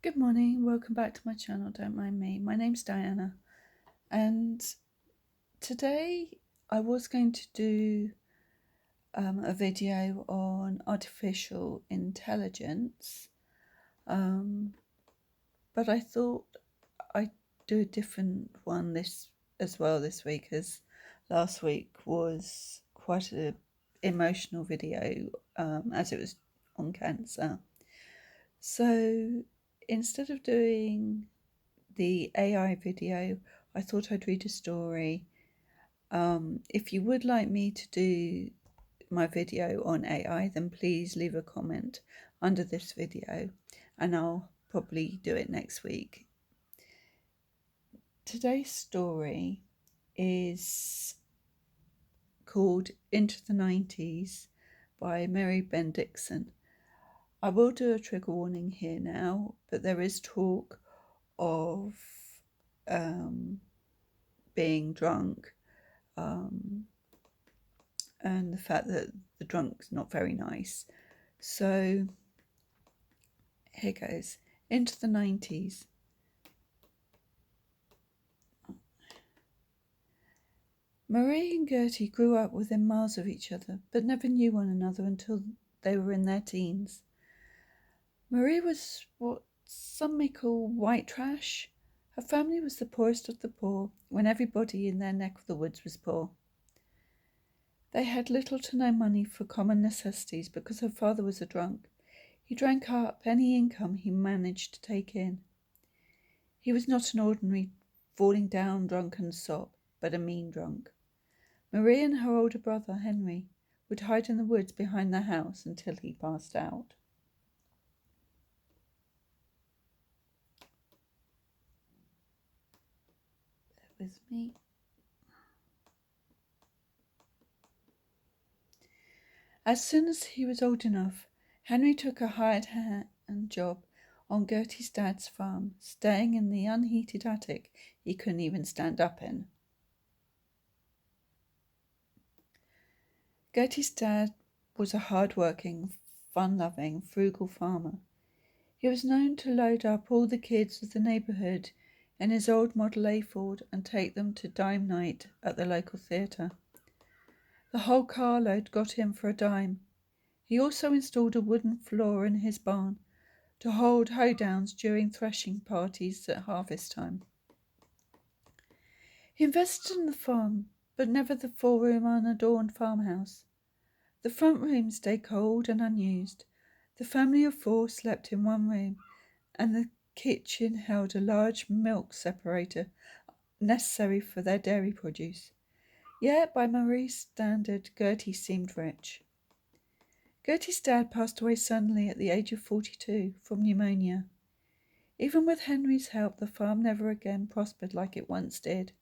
Good morning, welcome back to my channel, don't mind me. My name's Diana, and today I was going to do a video on artificial intelligence, but I thought I'd do a different one this week, as last week was quite an emotional video, as it was on cancer. So instead of doing the AI video, I thought I'd read a story. If you would like me to do my video on AI, then please leave a comment under this video and I'll probably do it next week. Today's story is called Into the 90s by Mary Ben Dixon. I will do a trigger warning here now, but there is talk of being drunk, and the fact that the drunk's not very nice. So here goes. Into the 90s. Marie and Gertie grew up within miles of each other, but never knew one another until they were in their teens. Marie was what some may call white trash. Her family was the poorest of the poor, when everybody in their neck of the woods was poor. They had little to no money for common necessities because her father was a drunk. He drank up any income he managed to take in. He was not an ordinary falling down drunken sop, but a mean drunk. Marie and her older brother, Henry, would hide in the woods behind their house until he passed out. Bear with me. As soon as he was old enough, Henry took a hired hand job on Gertie's dad's farm, staying in the unheated attic he couldn't even stand up in. Gertie's dad was a hard-working, fun-loving, frugal farmer. He was known to load up all the kids of the neighbourhood in his old Model A Ford and take them to dime night at the local theatre. The whole carload got him for a dime. He also installed a wooden floor in his barn to hold hoedowns during threshing parties at harvest time. He invested in the farm, but never the four-room unadorned farmhouse. The front room stayed cold and unused. The family of four slept in one room, and the kitchen held a large milk separator necessary for their dairy produce. Yet, by Marie's standard, Gertie seemed rich. Gertie's dad passed away suddenly at the age of 42 from pneumonia. Even with Henry's help, the farm never again prospered like it once did.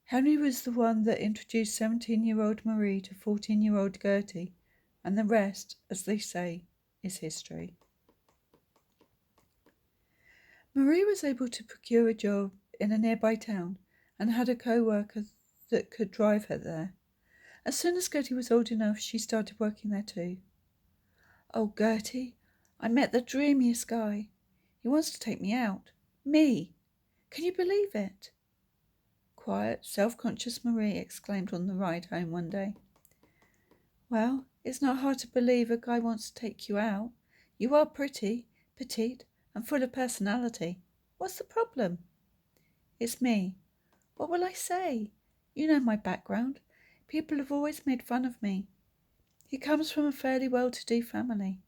Henry was the one that introduced 17-year-old Marie to 14-year-old Gertie, and the rest, as they say, is history. Marie was able to procure a job in a nearby town and had a co-worker that could drive her there. As soon as Gertie was old enough, she started working there too. "Oh, Gertie, I met the dreamiest guy. He wants to take me out. Me! Can you believe it?" Quiet, self-conscious Marie exclaimed on the ride home one day. "Well, it's not hard to believe a guy wants to take you out. You are pretty, petite, and full of personality. What's the problem?" "It's me. What will I say? You know my background. People have always made fun of me. He comes from a fairly well-to-do family.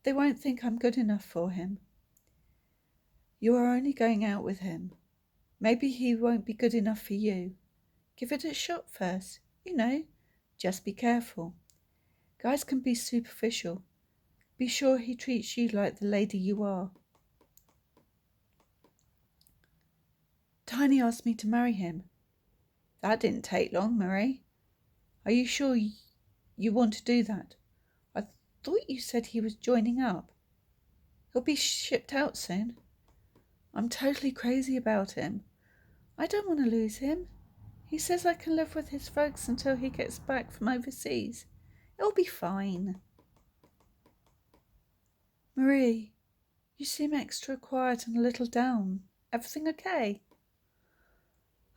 They won't think I'm good enough for him." "You are only going out with him. Maybe he won't be good enough for you. Give it a shot first. You know, just be careful. Guys can be superficial. Be sure he treats you like the lady you are." "Tiny asked me to marry him." "That didn't take long, Marie. Are you sure you want to do that? I thought you said he was joining up. He'll be shipped out soon. I'm totally crazy about him. I don't want to lose him. He says I can live with his folks until he gets back from overseas. It'll be fine." "Marie, You seem extra quiet and a little down. Everything okay?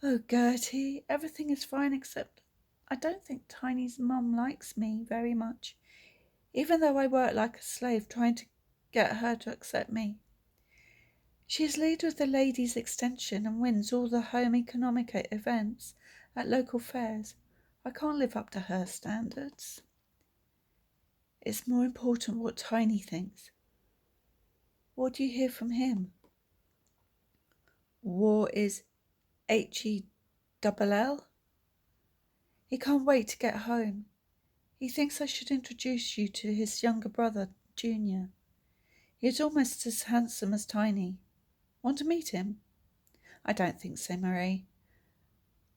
Oh, Gertie, everything is fine except I don't think Tiny's mum likes me very much, even though I work like a slave trying to get her to accept me. She is leader of the Ladies' Extension and wins all the home economic events at local fairs. I can't live up to her standards. It's more important what Tiny thinks. What do you hear from him? War is HELL? He can't wait to get home. He thinks I should introduce you to his younger brother, Junior. He is almost as handsome as Tiny. Want to meet him? I don't think so, Marie.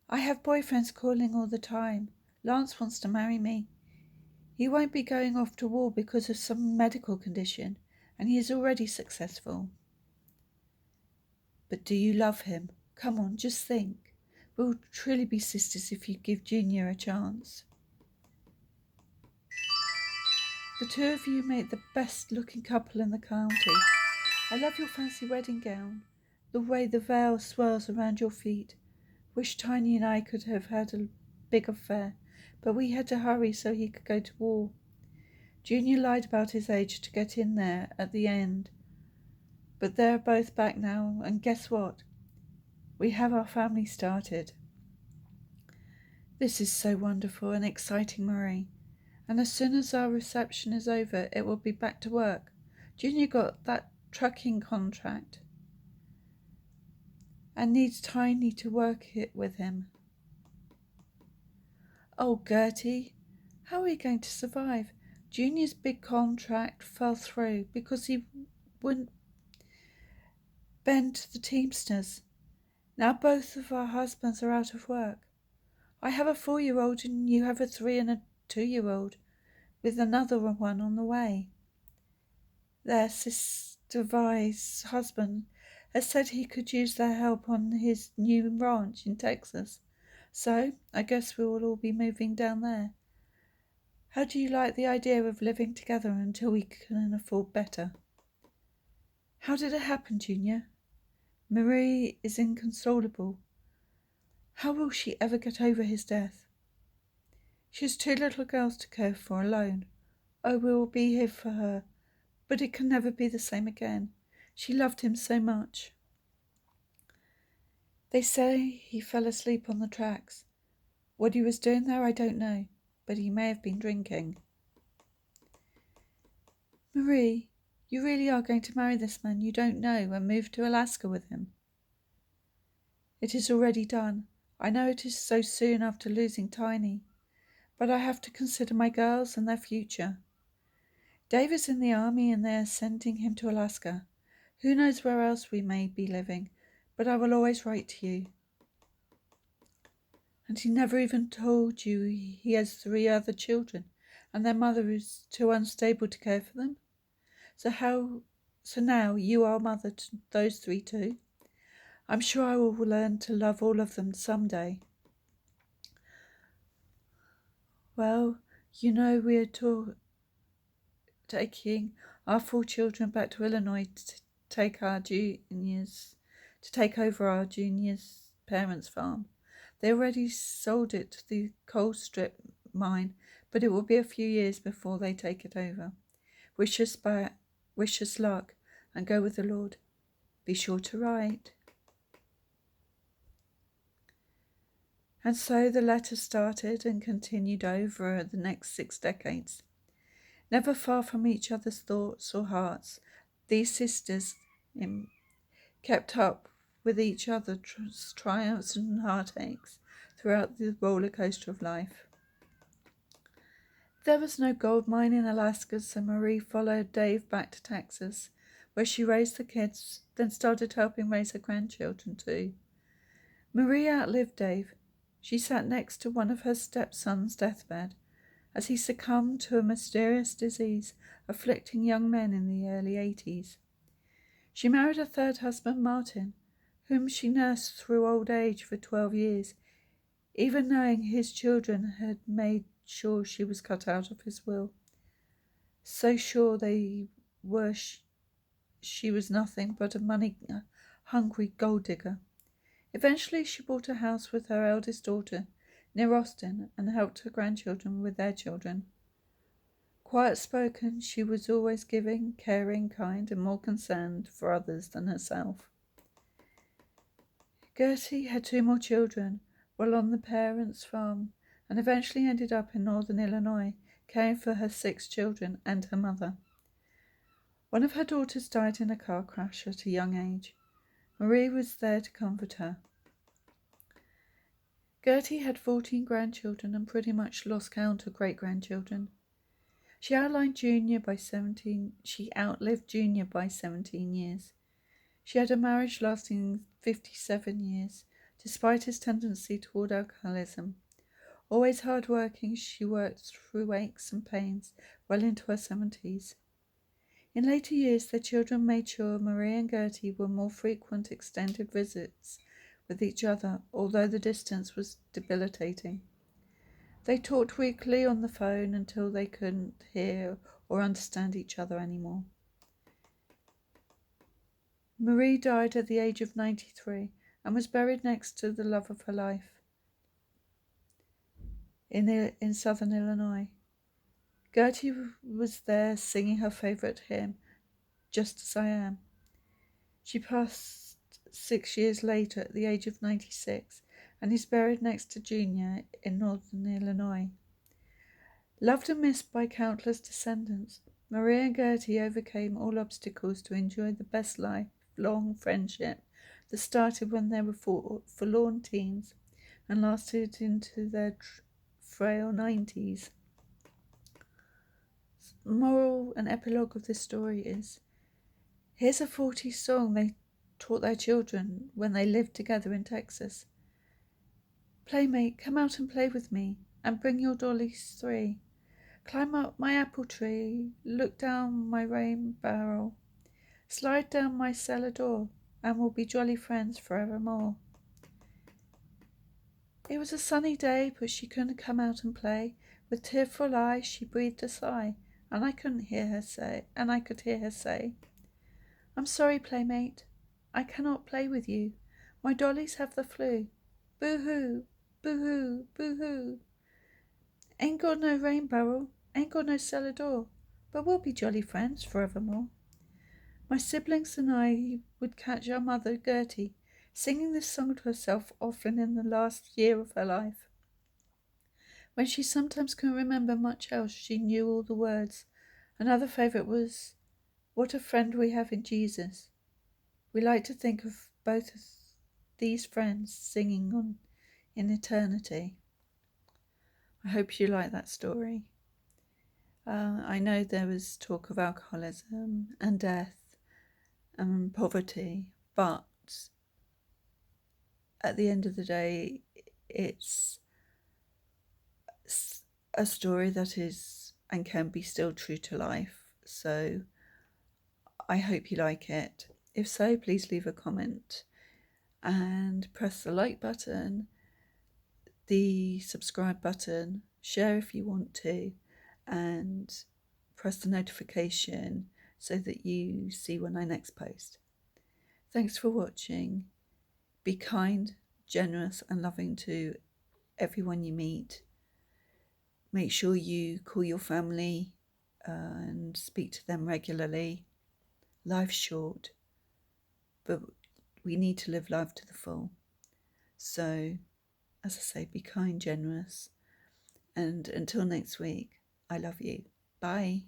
I have boyfriends calling all the time. Lance wants to marry me. He won't be going off to war because of some medical condition, and he is already successful. But do you love him? Come on, just think. We'll truly be sisters if you give Junior a chance. The two of you make the best looking couple in the county. I love your fancy wedding gown, the way the veil swirls around your feet. Wish Tiny and I could have had a big affair, but we had to hurry so he could go to war. Junior lied about his age to get in there at the end. But they're both back now, and guess what? We have our family started. This is so wonderful and exciting, Marie. And as soon as our reception is over, it will be back to work. Junior got that trucking contract and needs Tiny to work it with him. Oh, Gertie, how are we going to survive? Junior's big contract fell through because he wouldn't bend to the Teamsters. Now both of our husbands are out of work. I have a 4-year-old and you have a 3 and a 2-year-old, with another one on the way. Their Sister Vi's husband has said he could use their help on his new ranch in Texas, so I guess we will all be moving down there. How do you like the idea of living together until we can afford better? How did it happen, Junior? Marie is inconsolable. How will she ever get over his death? She has 2 little girls to care for alone. Oh, we will be here for her, but it can never be the same again. She loved him so much. They say he fell asleep on the tracks. What he was doing there, I don't know, but he may have been drinking. Marie, you really are going to marry this man you don't know and move to Alaska with him? It is already done. I know it is so soon after losing Tiny, but I have to consider my girls and their future. Dave is in the army and they are sending him to Alaska. Who knows where else we may be living, but I will always write to you. And he never even told you he has 3 other children and their mother is too unstable to care for them? So now you are mother to those 3 too? I'm sure I will learn to love all of them someday. Well, you know we are taking our 4 children back to Illinois to take over our junior's parents' farm. They already sold it to the coal strip mine, but it will be a few years before they take it over. Wish us luck, and go with the Lord. Be sure to write. And so the letter started and continued over the next 6 decades. Never far from each other's thoughts or hearts, these sisters kept up with each other's triumphs and heartaches throughout the roller coaster of life. There was no gold mine in Alaska, so Marie followed Dave back to Texas, where she raised the kids, then started helping raise her grandchildren too. Marie outlived Dave. She sat next to one of her stepson's deathbed as he succumbed to a mysterious disease afflicting young men in the early 80s. She married a 3rd husband, Martin, whom she nursed through old age for 12 years, even knowing his children had made sure she was cut out of his will. So sure they were she was nothing but a money-hungry gold digger. Eventually, she bought a house with her eldest daughter near Austin and helped her grandchildren with their children. Quiet-spoken, she was always giving, caring, kind, and more concerned for others than herself. Gertie had 2 more children while on the parents' farm and eventually ended up in northern Illinois, caring for her 6 children and her mother. One of her daughters died in a car crash at a young age. Marie was there to comfort her. Gertie had 14 grandchildren and pretty much lost count of great-grandchildren. She outlived Junior by 17 years. She had a marriage lasting 57 years, despite his tendency toward alcoholism. Always hard-working, she worked through aches and pains well into her 70s. In later years, their children made sure Marie and Gertie were more frequent extended visits with each other, although the distance was debilitating. They talked weekly on the phone until they couldn't hear or understand each other anymore. Marie died at the age of 93 and was buried next to the love of her life in southern Illinois. Gertie was there singing her favourite hymn, Just As I Am. She passed 6 years later at the age of 96 and is buried next to Junior in northern Illinois. Loved and missed by countless descendants, Marie and Gertie overcame all obstacles to enjoy the best lifelong friendship that started when they were forlorn teens and lasted into their frail 90s. The moral and epilogue of this story is, here's a 40s song they taught their children when they lived together in Texas. Playmate, come out and play with me, and bring your dollies 3. Climb up my apple tree, look down my rain barrel, slide down my cellar door, and we'll be jolly friends forevermore. It was a sunny day, but she couldn't come out and play. With tearful eyes she breathed a sigh, and I could hear her say, I'm sorry, playmate, I cannot play with you. My dollies have the flu. Boo-hoo, boo-hoo, boo-hoo. Ain't got no rain barrel, ain't got no cellar door, but we'll be jolly friends forevermore. My siblings and I would catch our mother, Gertie, singing this song to herself often in the last year of her life. When she sometimes couldn't remember much else, she knew all the words. Another favourite was, What a friend we have in Jesus. We like to think of both of these friends singing on in eternity. I hope you like that story. I know there was talk of alcoholism and death and poverty, but at the end of the day, it's a story that is and can be still true to life. So I hope you like it. If so, please leave a comment and press the like button, the subscribe button, share if you want to, and press the notification so that you see when I next post. Thanks for watching. Be kind, generous and loving to everyone you meet. Make sure you call your family and speak to them regularly. Life's short, but we need to live life to the full. So, as I say, be kind, generous, and until next week, I love you. Bye.